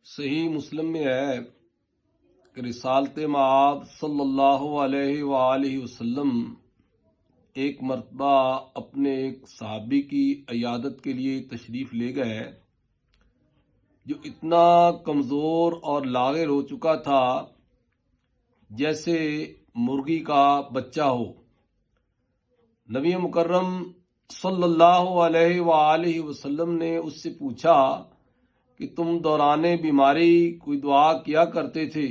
صحیح مسلم میں ہے کہ رسالت مآب صلی اللہ علیہ وآلہ وسلم ایک مرتبہ اپنے ایک صحابی کی عیادت کے لیے تشریف لے گئے جو اتنا کمزور اور لاغر ہو چکا تھا جیسے مرغی کا بچہ ہو۔ نبی مکرم صلی اللہ علیہ وآلہ وسلم نے اس سے پوچھا کہ تم دوران بیماری کوئی دعا کیا کرتے تھے؟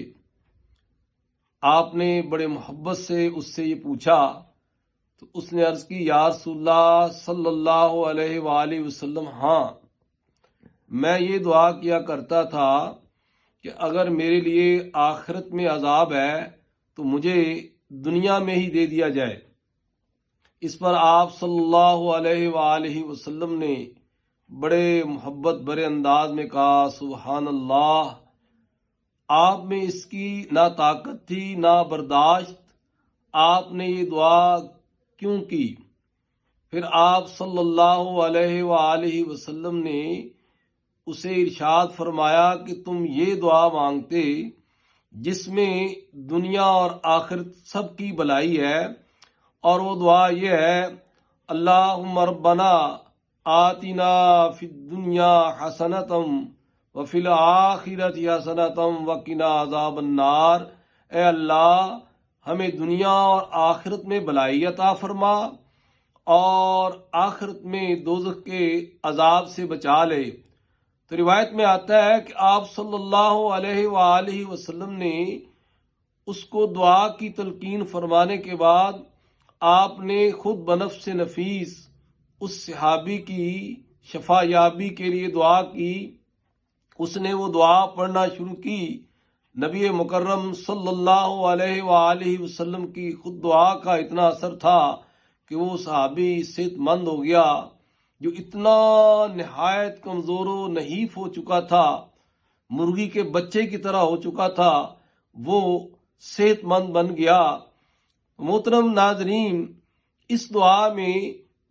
آپ نے بڑے محبت سے اس سے یہ پوچھا تو اس نے عرض کی، یا رسول اللہ صلی اللہ علیہ وآلہ وسلم، ہاں میں یہ دعا کیا کرتا تھا کہ اگر میرے لیے آخرت میں عذاب ہے تو مجھے دنیا میں ہی دے دیا جائے۔ اس پر آپ صلی اللہ علیہ وآلہ وسلم نے بڑے محبت بھرے انداز میں کہا، سبحان اللہ، آپ میں اس کی نہ طاقت تھی نہ برداشت، آپ نے یہ دعا کیوں کی؟ پھر آپ صلی اللہ علیہ وآلہ وسلم نے اسے ارشاد فرمایا کہ تم یہ دعا مانگتے جس میں دنیا اور آخرت سب کی بھلائی ہے، اور وہ دعا یہ ہے، اللہم ربنا آتنا فی الدنیا حسنۃ وفی الآخرۃ حسنۃ وقنا عذاب النار۔ اے اللہ، ہمیں دنیا اور آخرت میں بھلائی عطا فرما اور آخرت میں دوزخ کے عذاب سے بچا لے۔ تو روایت میں آتا ہے کہ آپ صلی اللہ علیہ وآلہ وسلم نے اس کو دعا کی تلقین فرمانے کے بعد آپ نے خود بنفس نفیس اس صحابی کی شفا یابی کے لیے دعا کی۔ اس نے وہ دعا پڑھنا شروع کی۔ نبی مکرم صلی اللہ علیہ وآلہ وسلم کی خود دعا کا اتنا اثر تھا کہ وہ صحابی صحت مند ہو گیا، جو اتنا نہایت کمزور و نحیف ہو چکا تھا، مرغی کے بچے کی طرح ہو چکا تھا، وہ صحت مند بن گیا۔ محترم ناظرین، اس دعا میں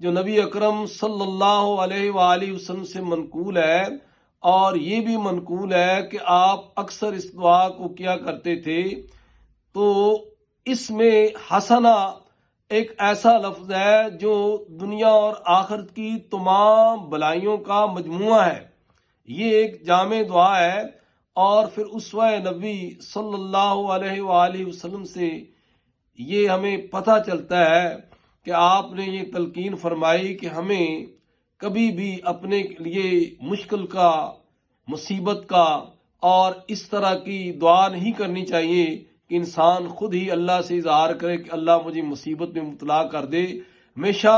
جو نبی اکرم صلی اللہ علیہ وآلہ وسلم سے منقول ہے، اور یہ بھی منقول ہے کہ آپ اکثر اس دعا کو کیا کرتے تھے، تو اس میں حسنہ ایک ایسا لفظ ہے جو دنیا اور آخرت کی تمام بھلائیوں کا مجموعہ ہے۔ یہ ایک جامع دعا ہے، اور پھر اسوہ نبی صلی اللہ علیہ وآلہ وسلم سے یہ ہمیں پتہ چلتا ہے کہ آپ نے یہ تلقین فرمائی کہ ہمیں کبھی بھی اپنے لیے مشکل کا، مصیبت کا اور اس طرح کی دعا نہیں کرنی چاہیے کہ انسان خود ہی اللہ سے اظہار کرے کہ اللہ مجھے مصیبت میں مبتلا کر دے۔ ہمیشہ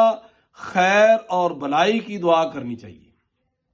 خیر اور بھلائی کی دعا کرنی چاہیے۔